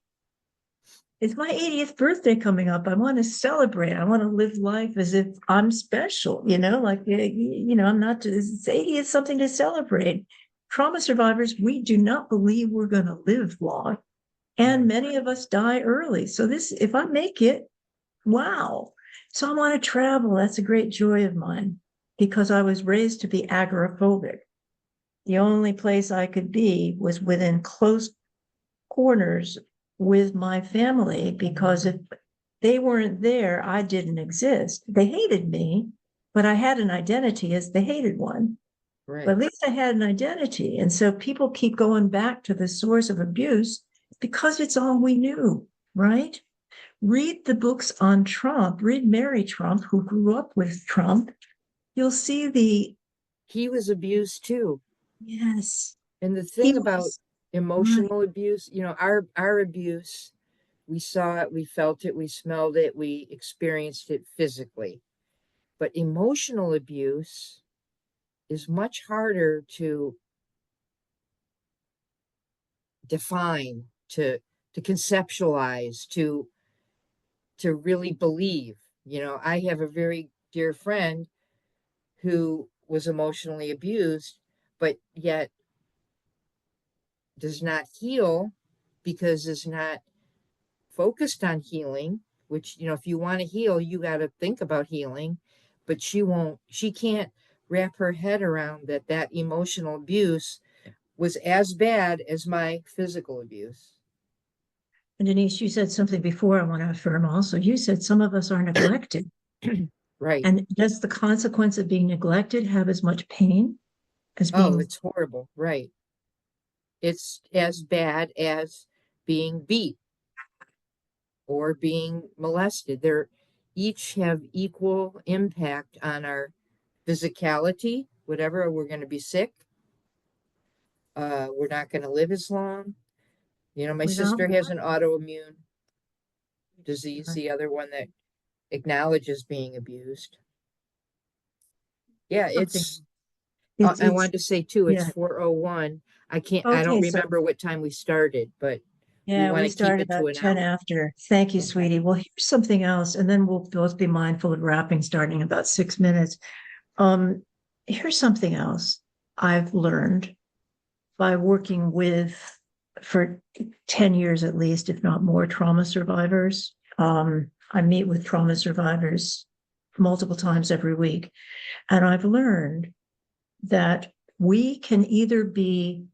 it's my 80th birthday coming up. I want to celebrate. I want to live life as if I'm special, like, I'm not, it's 80 is something to celebrate. Trauma survivors, we do not believe we're going to live long. And Right. many of us die early. So, if I make it, wow. So I want to travel. That's a great joy of mine because I was raised to be agoraphobic. The only place I could be was within close corners with my family because if they weren't there, I didn't exist. They hated me, but I had an identity as the hated one. But Right. at least I had an identity. And so people keep going back to the source of abuse because it's all we knew, right? Read the books on Trump, read Mary Trump, who grew up with Trump. You'll see He was abused too. yes, And the he thing about was right. emotional abuse, our abuse, we saw it, we felt it, we smelled it, we experienced it physically. But emotional abuse is much harder to define, to conceptualize, to really believe. I have a very dear friend who was emotionally abused, but yet does not heal because is not focused on healing, which, if you want to heal, you got to think about healing, but she can't wrap her head around that emotional abuse was as bad as my physical abuse. And Denise, you said something before I want to affirm also. You said some of us are neglected. Right. And does the consequence of being neglected have as much pain as Oh, being it's horrible. Right. It's as bad as being beat or being molested. They're each have equal impact on our physicality, whatever. We're going to be sick. We're not going to live as long. My without sister has an autoimmune disease, right? the other one that acknowledges being abused. Yeah, Something. I It's wanted to say too, it's yeah. 4:01. I don't Okay, so remember what time we started, but we yeah, want we to keep started it to about an 10 hour. after. Thank you, Okay. sweetie. Well, here's something else, and then we'll both be mindful of wrapping starting in about 6 minutes. Um, Here's something else I've learned by working with for 10 years at least, if not more, trauma survivors. I meet with trauma survivors multiple times every week, and I've learned that we can either be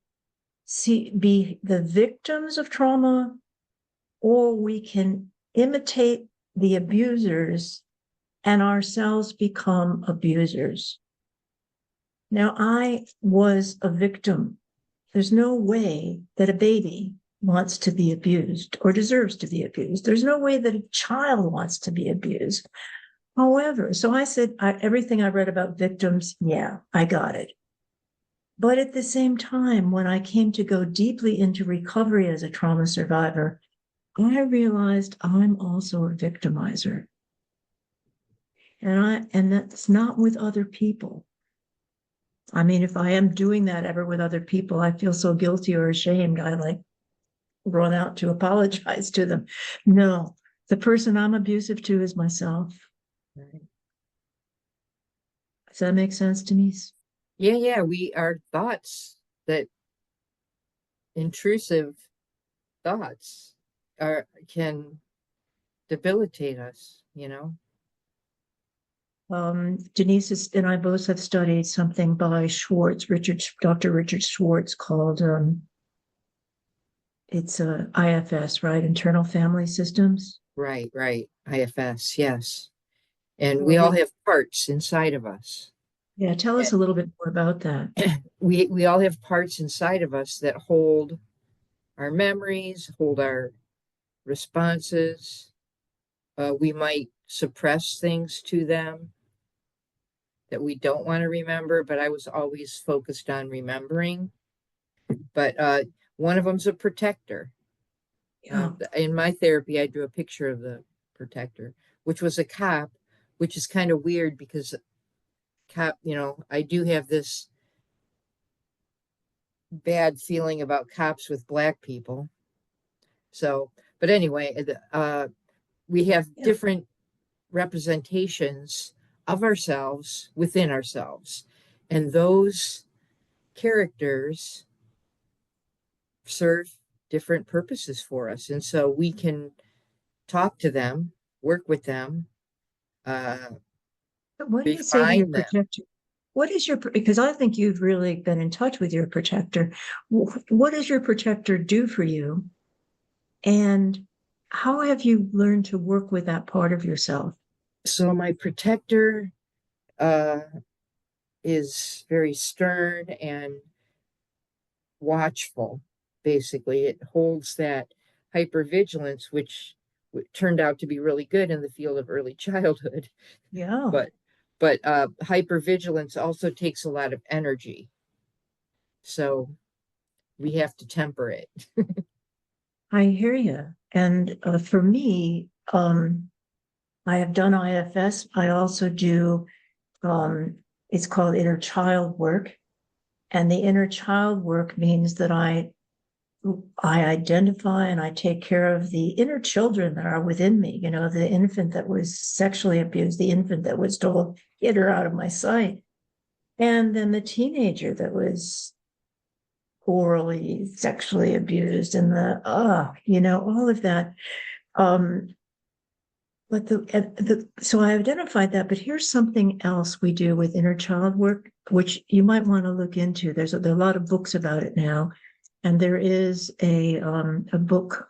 the victims of trauma or we can imitate the abusers and ourselves become abusers. Now, I was a victim. There's no way that a baby wants to be abused or deserves to be abused. There's no way that a child wants to be abused. However, so I said, everything I read about victims, yeah, I got it. But at the same time, when I came to go deeply into recovery as a trauma survivor, I realized I'm also a victimizer. And that's not with other people. I mean, if I am doing that ever with other people, I feel so guilty or ashamed. I like run out to apologize to them. No, the person I'm abusive to is myself. Right. Does that make sense, Denise? Yeah, yeah, we our thoughts, that intrusive thoughts can debilitate us. Denise and I both have studied something by Dr. Richard Schwartz called it's a IFS, right? Internal Family Systems. Right, right. IFS, yes. And we Well, all have parts inside of us. Yeah, tell us a little bit more about that. We all have parts inside of us that hold our memories, hold our responses. We might suppress things to them that we don't want to remember, but I was always focused on remembering. But one of them's a protector. Yeah. In my therapy, I drew a picture of the protector, which was a cop, which is kind of weird because cop, I do have this bad feeling about cops with black people. So, but anyway, we have Yeah. different representations of ourselves within ourselves. And those characters serve different purposes for us. And so we can talk to them, work with them, uh, But what do you say to your refine them. protector? What is your, because I think you've really been in touch with your protector. What does your protector do for you? And how have you learned to work with that part of yourself? So my protector uh, is very stern and watchful. Basically, it holds that hypervigilance, which turned out to be really good in the field of early childhood. Yeah, But hypervigilance also takes a lot of energy, so we have to temper it. I hear you. And for me, I have done IFS. I also do, um, it's called inner child work. And the inner child work means that I identify and I take care of the inner children that are within me, the infant that was sexually abused, the infant that was told, get her out of my sight. And then the teenager that was orally sexually abused and all of that. Um, but so I identified that, but here's something else we do with inner child work, which you might want to look into. There are a lot of books about it now. And there is a book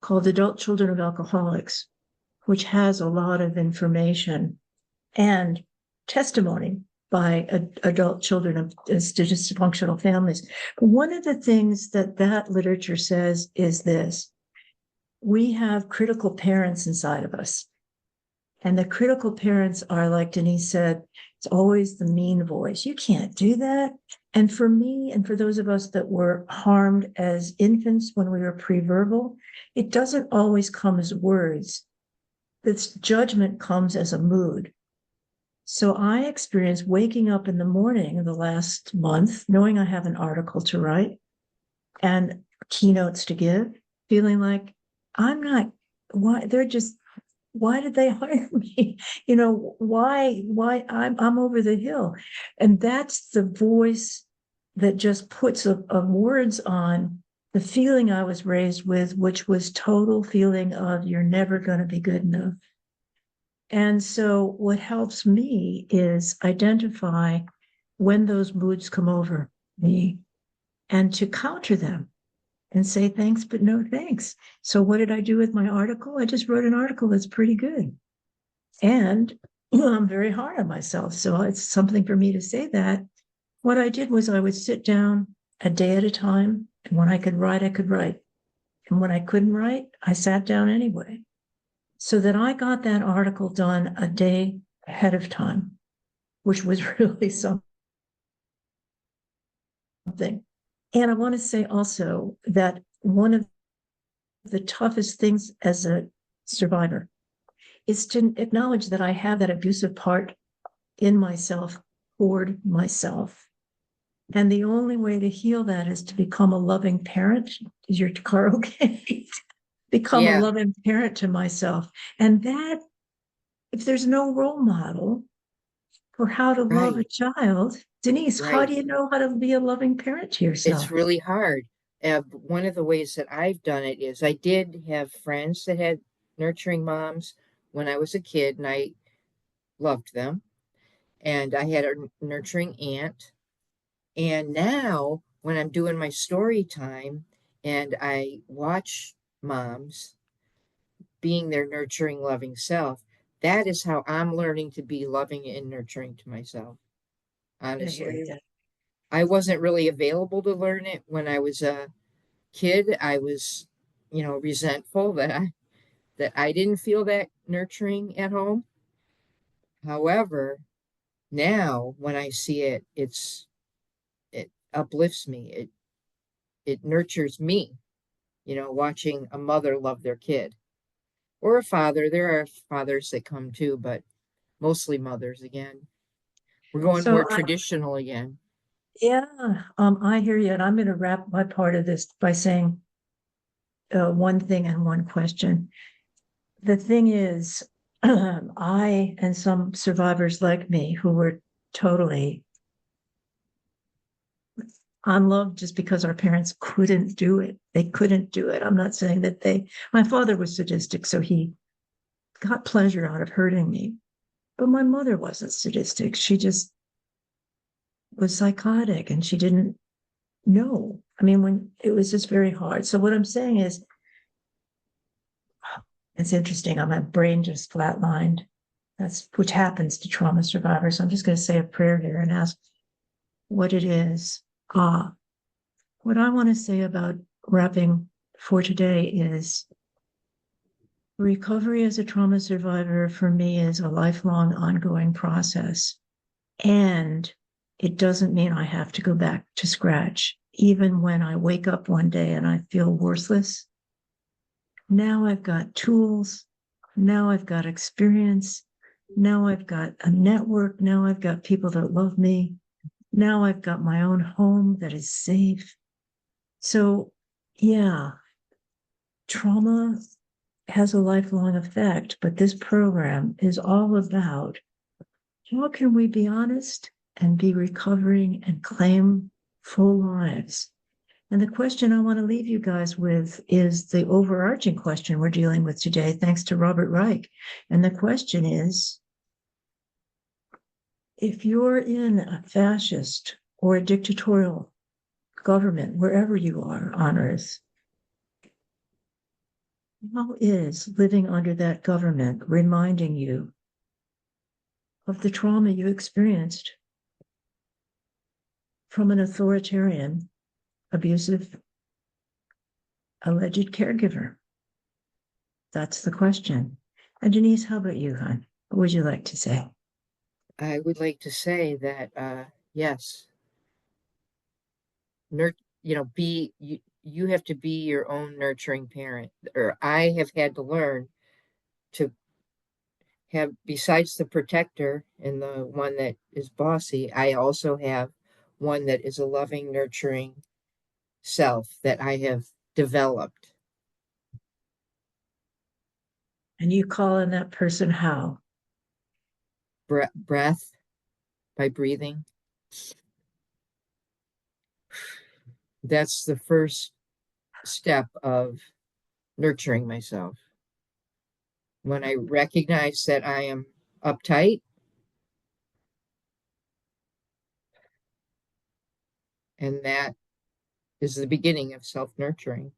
called Adult Children of Alcoholics, which has a lot of information and testimony by adult children of dysfunctional families. But one of the things that literature says is this: we have critical parents inside of us. And the critical parents are, like Denise said, it's always the mean voice. You can't do that. And for me, and for those of us that were harmed as infants when we were pre-verbal, it doesn't always come as words. This judgment comes as a mood. So I experienced waking up in the morning of the last month, knowing I have an article to write and keynotes to give, feeling like I'm not, why they're just, why did they hire me? Why I'm over the hill. And that's the voice that just puts of words on the feeling I was raised with, which was total feeling of you're never going to be good enough. And so what helps me is identify when those moods come over me and to counter them and say thanks, but no thanks. So what did I do with my article? I just wrote an article that's pretty good. And I'm very hard on myself. So it's something for me to say that. What I did was I would sit down a day at a time. And when I could write, I could write. And when I couldn't write, I sat down anyway. So that I got that article done a day ahead of time, which was really something. And I want to say also that one of the toughest things as a survivor is to acknowledge that I have that abusive part in myself toward myself. And the only way to heal that is to become a loving parent. Is your car okay? Become a Yeah, loving parent to myself. And that, if there's no role model for how to love a right, child, Denise, how right. do you know how to be a loving parent to It's yourself? really hard. One of the ways that I've done it is I did have friends that had nurturing moms when I was a kid, and I loved them. And I had a nurturing aunt. And now, when I'm doing my story time and I watch moms being their nurturing, loving self, that is how I'm learning to be loving and nurturing to myself. I hear honestly. you. I wasn't really available to learn it when I was a kid. I was, resentful that I didn't feel that nurturing at home. However, now when I see it, it uplifts me. It nurtures me, watching a mother love their kid or a father. There are fathers that come too, but mostly mothers again. We're going more So I, traditional again. yeah, I hear you. And I'm going to wrap my part of this by saying one thing and one question. The thing is, I and some survivors like me who were totally unloved just because our parents couldn't do it. They couldn't do it. I'm not saying that my father was sadistic, so he got pleasure out of hurting me. But my mother wasn't sadistic. She just was psychotic and she didn't know. I mean, when it was just very hard. So what I'm saying is, it's interesting. My brain just flatlined. That's which happens to trauma survivors. So I'm just going to say a prayer here and ask what it is. Ah, what I want to say about wrapping for today is recovery as a trauma survivor for me is a lifelong ongoing process. And it doesn't mean I have to go back to scratch. Even when I wake up one day and I feel worthless, now I've got tools. Now I've got experience. Now I've got a network. Now I've got people that love me. Now I've got my own home that is safe. So, yeah, trauma has a lifelong effect, but this program is all about how can we be honest and be recovering and claim full lives? And the question I want to leave you guys with is the overarching question we're dealing with today, thanks to Robert Reich. And the question is, if you're in a fascist or a dictatorial government, wherever you are on earth, how is living under that government reminding you of the trauma you experienced from an authoritarian, abusive, alleged caregiver? That's the question. And Denise, how about you, hon? What would you like to say? I would like to say that, yes, nurt, you have to be your own nurturing parent. Or I have had to learn to have, besides the protector and the one that is bossy, I also have one that is a loving, nurturing self that I have developed. And you call in that person how? Breath by breathing. That's the first step of nurturing myself. When I recognize that I am uptight, and that is the beginning of self nurturing.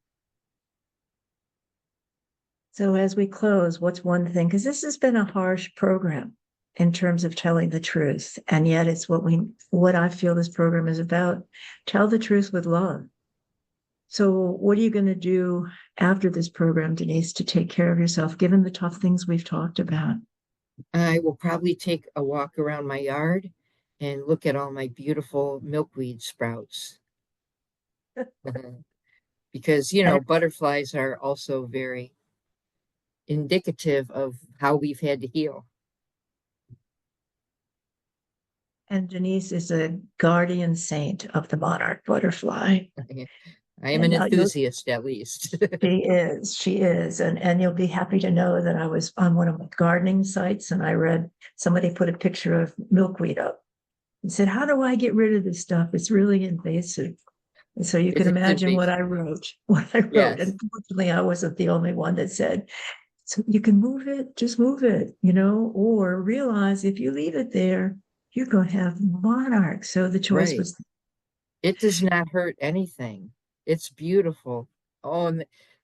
So as we close, what's one thing? Because this has been a harsh program in terms of telling the truth. And yet it's what I feel this program is about. Tell the truth with love. So what are you going to do after this program, Denise, to take care of yourself, given the tough things we've talked about? I will probably take a walk around my yard and look at all my beautiful milkweed sprouts. Because, And, butterflies are also very indicative of how we've had to heal. and Denise is a guardian saint of the monarch butterfly. I am an And enthusiast, at least. she is. And you'll be happy to know that I was on one of my gardening sites and I read somebody put a picture of milkweed up and said, how do I get rid of this stuff? It's really invasive. And so you It can is imagine what invasive. I wrote, what I wrote. Yes, And fortunately, I wasn't the only one that said, so you can move it, just move it, or realize if you leave it there, you're going to have monarchs. So the choice right. was, It does not hurt anything. It's beautiful. Oh,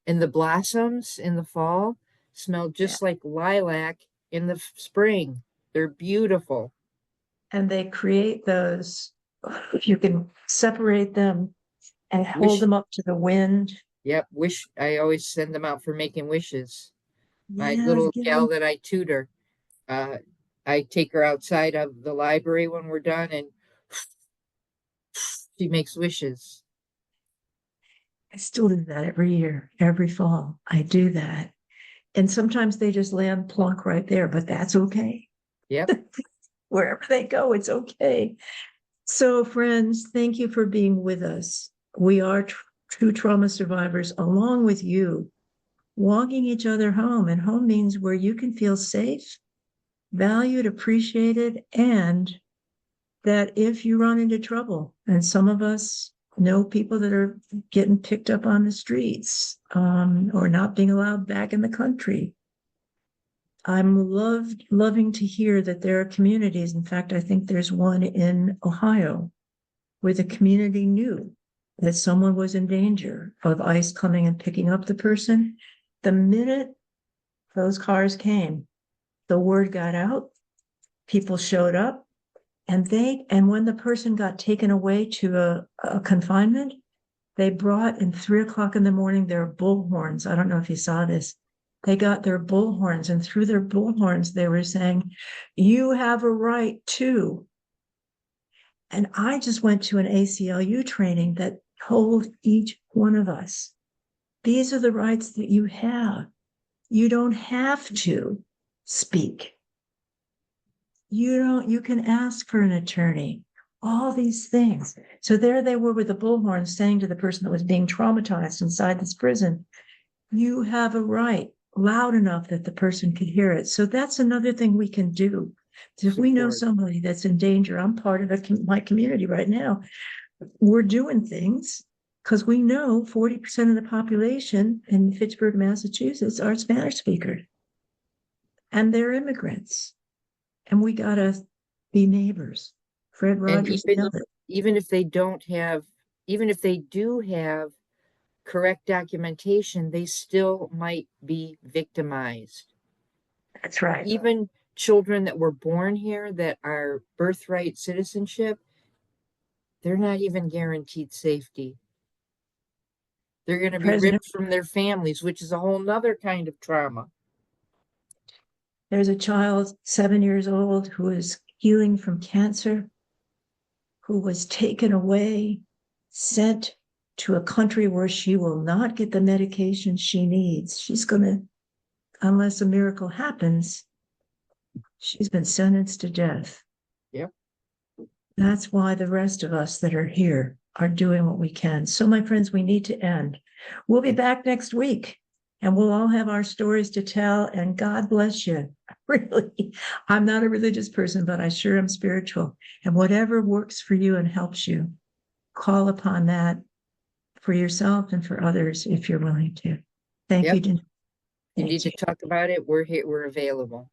and the blossoms in the fall smell yeah. just like lilac in the spring. They're beautiful. and they create those, you can separate them and hold Wish, them up to the wind. yep, wish. I always send them out for making wishes. My Yes, little give gal them. that I tutor, uh, I take her outside of the library when we're done and she makes wishes. I still do that every year, every fall. I do that. And sometimes they just land plunk right there, but that's okay. Yep, Wherever they go, it's okay. So, friends, thank you for being with us. We are true trauma survivors along with you, walking each other home. And home means where you can feel safe, valued, appreciated, and that if you run into trouble, and some of us know people that are getting picked up on the streets, or not being allowed back in the country. I'm loving to hear that there are communities. In fact, I think there's one in Ohio where the community knew that someone was in danger of ICE coming and picking up the person. The minute those cars came, the word got out, people showed up, and when the person got taken away to a confinement, they brought in 3 o'clock in the morning their bullhorns. I don't know if you saw this. They got their bullhorns, and through their bullhorns, they were saying, "You have a right to." And I just went to an ACLU training that told each one of us, these are the rights that you have. You don't have to speak. You can ask for an attorney, all these things. So there they were with the bullhorn saying to the person that was being traumatized inside this prison, you have a right, loud enough that the person could hear it. So that's another thing we can do. If we know support. somebody that's in danger, I'm part of my community right now. We're doing things because we know 40% of the population in Fitchburg, Massachusetts are Spanish speakers, and they're immigrants. And we got to be neighbors. Fred And Rogers even nailed it. even if they don't have, even if they do have correct documentation, they still might be victimized. That's right. Even children that were born here that are birthright citizenship, they're not even guaranteed safety. They're going to be President, ripped from their families, which is a whole nother kind of trauma. there's a child, 7 years old, who is healing from cancer, who was taken away, sent to a country where she will not get the medication she needs. She's going to, unless a miracle happens, she's been sentenced to death. Yep. That's why the rest of us that are here are doing what we can. So, my friends, we need to end. We'll be back next week and we'll all have our stories to tell. And God bless you. Really, I'm not a religious person, but I sure am spiritual. And whatever works for you and helps you, call upon that for yourself and for others if you're willing to. Thank Yep. you. You need Thank to you. talk about it. We're here. We're available.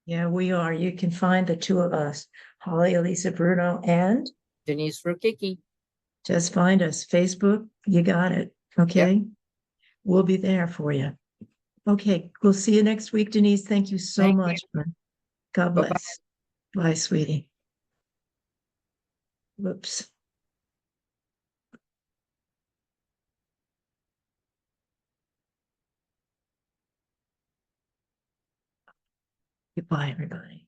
Yeah, we are. You can find the two of us, Holly Elissa Bruno, and Denise Rokicki. just find us. Facebook, you got it. Yep. Okay. We'll be there for you. Okay. We'll see you next week, Denise. Thank you so Thank you. much. God Bye bye. bless. Bye, sweetie. Whoops. Goodbye, everybody.